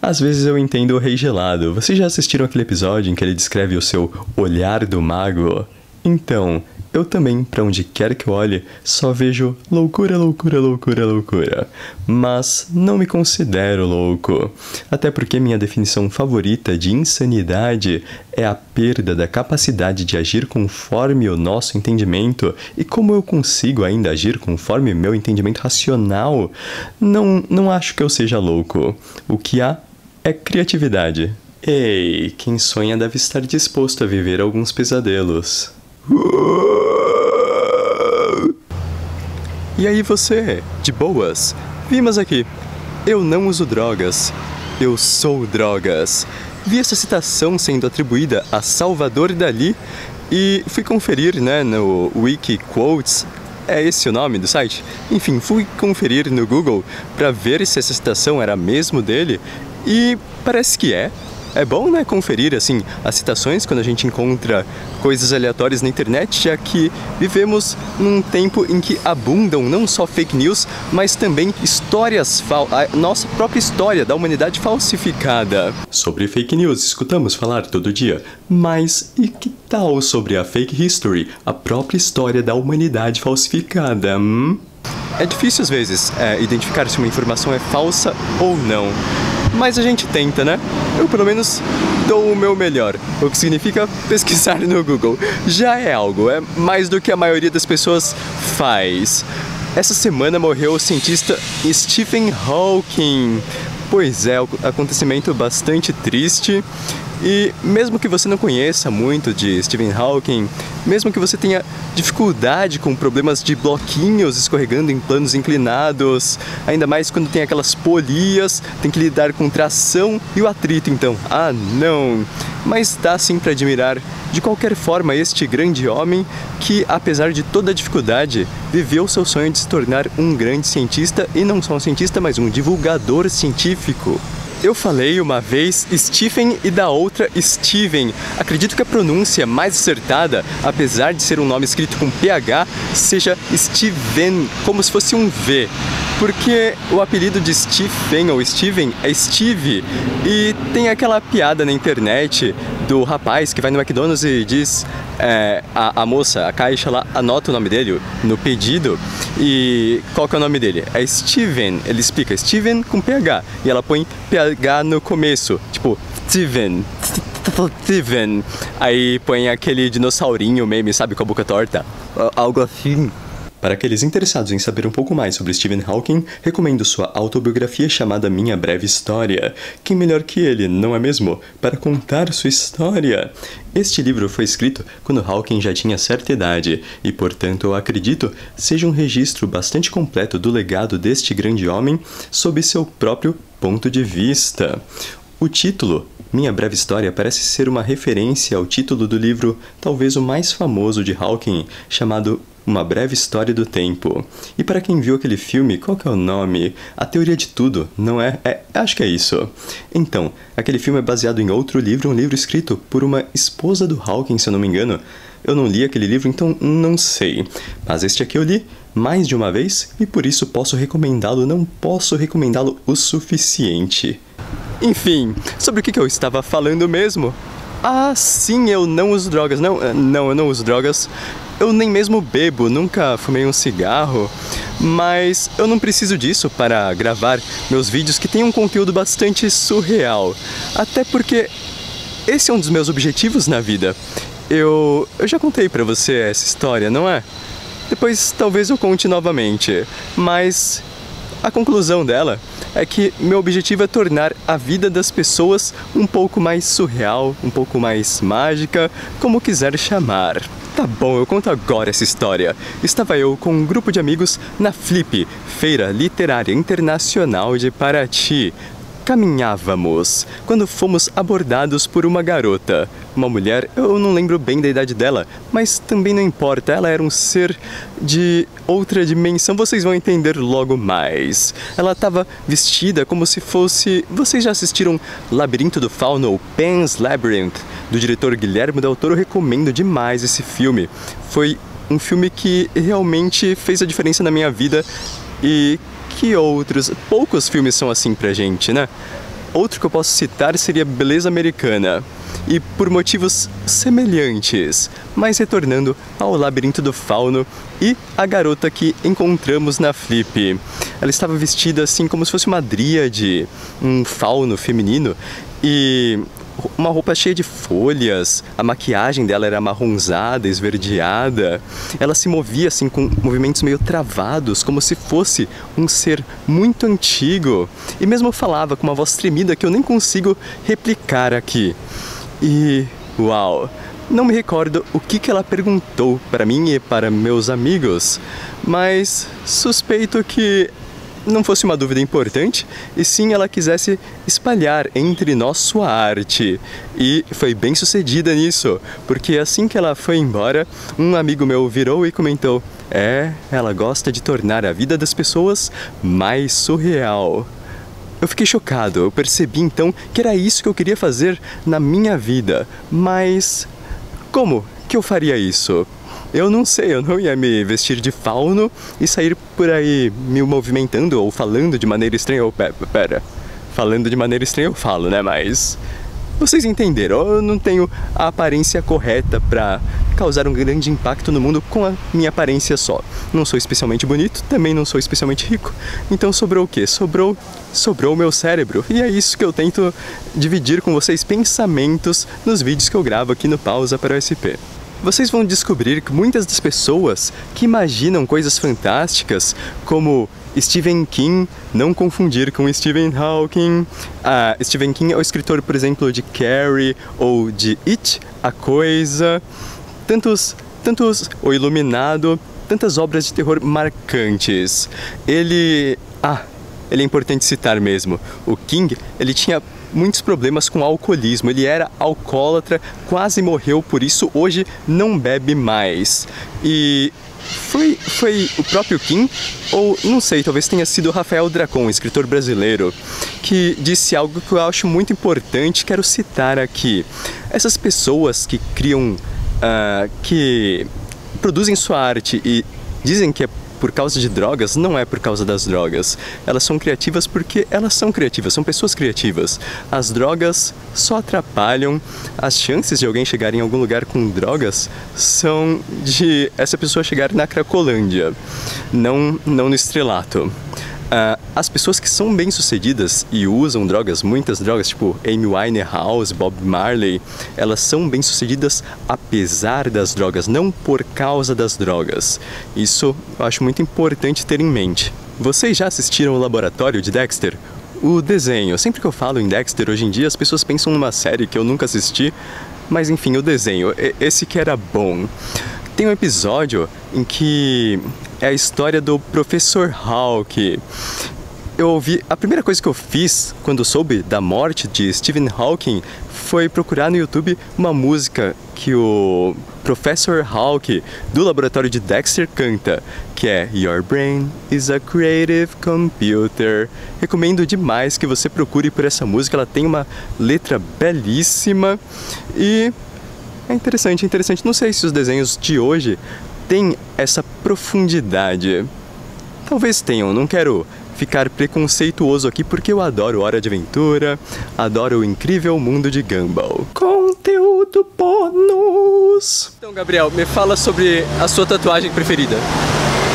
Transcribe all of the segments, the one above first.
Às vezes eu entendo o Rei Gelado. Vocês já assistiram aquele episódio em que ele descreve o seu olhar do mago? Então, eu também, pra onde quer que eu olhe, só vejo loucura, loucura, loucura, loucura. Mas não me considero louco. Até porque minha definição favorita de insanidade é a perda da capacidade de agir conforme o nosso entendimento. E como eu consigo ainda agir conforme meu entendimento racional, não acho que eu seja louco. O que há é criatividade. Ei, quem sonha deve estar disposto a viver alguns pesadelos. E aí você, de boas? Vimos aqui. Eu não uso drogas. Eu sou drogas. Vi essa citação sendo atribuída a Salvador Dalí e fui conferir, no Wikiquotes. É esse o nome do site? Enfim, fui conferir no Google para ver se essa citação era mesmo dele e parece que é. É bom, conferir, assim, as citações quando a gente encontra coisas aleatórias na internet, já que vivemos num tempo em que abundam não só fake news, mas também histórias a nossa própria história da humanidade falsificada. Sobre fake news, escutamos falar todo dia, mas e que tal sobre a fake history, a própria história da humanidade falsificada, É difícil às vezes identificar se uma informação é falsa ou não. Mas a gente tenta, Eu pelo menos dou o meu melhor, o que significa pesquisar no Google. Já é algo, é mais do que a maioria das pessoas faz. Essa semana morreu o cientista Stephen Hawking. Pois é, um acontecimento bastante triste. E mesmo que você não conheça muito de Stephen Hawking, mesmo que você tenha dificuldade com problemas de bloquinhos escorregando em planos inclinados, ainda mais quando tem aquelas polias, tem que lidar com tração e o atrito, então, não! Mas dá sim para admirar, de qualquer forma, este grande homem que, apesar de toda a dificuldade, viveu seu sonho de se tornar um grande cientista, e não só um cientista, mas um divulgador científico. Eu falei uma vez Stephen e da outra Steven. Acredito que a pronúncia mais acertada, apesar de ser um nome escrito com PH, seja Steven, como se fosse um V. Porque o apelido de Stephen ou Steven é Steve. E tem aquela piada na internet do rapaz que vai no McDonald's e diz... a moça, a caixa lá, anota o nome dele no pedido. E qual que é o nome dele? É Steven. Ele explica Steven com PH. E ela põe PH no começo. Tipo, Steven. Aí põe aquele dinossaurinho meme, sabe, com a boca torta. Algo assim. Para aqueles interessados em saber um pouco mais sobre Stephen Hawking, recomendo sua autobiografia chamada Minha Breve História. Quem melhor que ele, não é mesmo? Para contar sua história. Este livro foi escrito quando Hawking já tinha certa idade e, portanto, eu acredito, seja um registro bastante completo do legado deste grande homem sob seu próprio ponto de vista. O título, Minha Breve História, parece ser uma referência ao título do livro, talvez o mais famoso de Hawking, chamado Uma Breve História do Tempo. E para quem viu aquele filme, qual que é o nome? A Teoria de Tudo, não é? Acho que é isso. Então, aquele filme é baseado em outro livro, um livro escrito por uma esposa do Hawking, se eu não me engano. Eu não li aquele livro, então não sei. Mas este aqui eu li mais de uma vez e por isso posso recomendá-lo, não posso recomendá-lo o suficiente. Enfim, sobre o que eu estava falando mesmo? Sim, eu não uso drogas. Não, eu não uso drogas. Eu nem mesmo bebo, nunca fumei um cigarro, mas eu não preciso disso para gravar meus vídeos que têm um conteúdo bastante surreal. Até porque esse é um dos meus objetivos na vida. Eu já contei pra você essa história, não é? Depois talvez eu conte novamente, mas a conclusão dela é que meu objetivo é tornar a vida das pessoas um pouco mais surreal, um pouco mais mágica, como quiser chamar. Tá bom, eu conto agora essa história. Estava eu com um grupo de amigos na Flip, Feira Literária Internacional de Paraty. Caminhávamos quando fomos abordados por uma garota. Uma mulher, eu não lembro bem da idade dela, mas também não importa, ela era um ser de outra dimensão, vocês vão entender logo mais. Ela estava vestida como se fosse... Vocês já assistiram Labirinto do Fauno, Pan's Labyrinth, do diretor Guillermo del Toro? Eu recomendo demais esse filme. Foi um filme que realmente fez a diferença na minha vida e Que outros? Poucos filmes são assim pra gente, né? Outro que eu posso citar seria Beleza Americana. E por motivos semelhantes, mas retornando ao Labirinto do Fauno e a garota que encontramos na Flip. Ela estava vestida assim como se fosse uma dríade, um fauno feminino e uma roupa cheia de folhas, a maquiagem dela era amarronzada, esverdeada. Ela se movia assim com movimentos meio travados, como se fosse um ser muito antigo. E mesmo falava com uma voz tremida que eu nem consigo replicar aqui. E, uau, não me recordo o que ela perguntou para mim e para meus amigos, mas suspeito que não fosse uma dúvida importante, e sim ela quisesse espalhar entre nós sua arte. E foi bem sucedida nisso, porque assim que ela foi embora, um amigo meu virou e comentou: ela gosta de tornar a vida das pessoas mais surreal. Eu fiquei chocado, eu percebi então que era isso que eu queria fazer na minha vida, mas como que eu faria isso? Eu não sei, eu não ia me vestir de fauno e sair por aí me movimentando ou falando de maneira estranha. Pera, falando de maneira estranha eu falo, né? Mas vocês entenderam, eu não tenho a aparência correta pra causar um grande impacto no mundo com a minha aparência só. Não sou especialmente bonito, também não sou especialmente rico, então sobrou o quê? Sobrou o meu cérebro, e é isso que eu tento dividir com vocês pensamentos nos vídeos que eu gravo aqui no Pausa para o SP. Vocês vão descobrir que muitas das pessoas que imaginam coisas fantásticas, como Stephen King, não confundir com Stephen Hawking. Stephen King é o escritor, por exemplo, de Carrie ou de It, A Coisa, O Iluminado, tantas obras de terror marcantes. Ele é importante citar mesmo. O King, ele tinha muitos problemas com alcoolismo, ele era alcoólatra, quase morreu por isso, hoje não bebe mais. E foi o próprio King, ou não sei, talvez tenha sido Rafael Dracon, escritor brasileiro, que disse algo que eu acho muito importante, quero citar aqui. Essas pessoas que criam, que produzem sua arte e dizem que é por causa de drogas, não é por causa das drogas. Elas são criativas porque elas são criativas, são pessoas criativas. As drogas só atrapalham. As chances de alguém chegar em algum lugar com drogas são de essa pessoa chegar na Cracolândia, não no estrelato. As pessoas que são bem-sucedidas e usam drogas, muitas drogas, tipo Amy Winehouse, Bob Marley, elas são bem-sucedidas apesar das drogas, não por causa das drogas. Isso eu acho muito importante ter em mente. Vocês já assistiram o Laboratório de Dexter? O desenho. Sempre que eu falo em Dexter, hoje em dia, as pessoas pensam numa série que eu nunca assisti, mas enfim, o desenho. Esse que era bom. Tem um episódio em que é a história do Professor Hawking. A primeira coisa que eu fiz quando soube da morte de Stephen Hawking foi procurar no YouTube uma música que o Professor Hawking do Laboratório de Dexter canta, que é Your Brain is a Creative Computer. Recomendo demais que você procure por essa música, ela tem uma letra belíssima e é interessante. Não sei se os desenhos de hoje têm essa profundidade. Talvez tenham, não quero ficar preconceituoso aqui porque eu adoro Hora de Aventura, adoro o incrível mundo de Gumball. Conteúdo bônus! Então, Gabriel, me fala sobre a sua tatuagem preferida.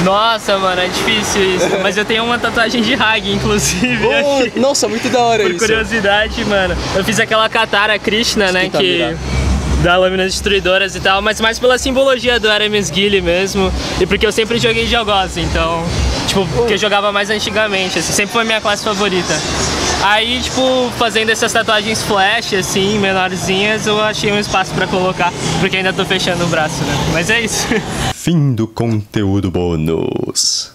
Nossa, mano, é difícil isso, mas eu tenho uma tatuagem de Hag, inclusive. Oh, nossa, muito da hora isso. Por curiosidade, mano, eu fiz aquela Katara Krishna, né, que dá lâminas destruidoras e tal, mas mais pela simbologia do Aramis Guile mesmo, e porque eu sempre joguei de Algoz, então, tipo, porque eu jogava mais antigamente, assim, sempre foi a minha classe favorita. Aí, tipo, fazendo essas tatuagens flash, assim, menorzinhas, eu achei um espaço pra colocar, porque ainda tô fechando o braço, né, mas é isso. Fim do conteúdo bônus.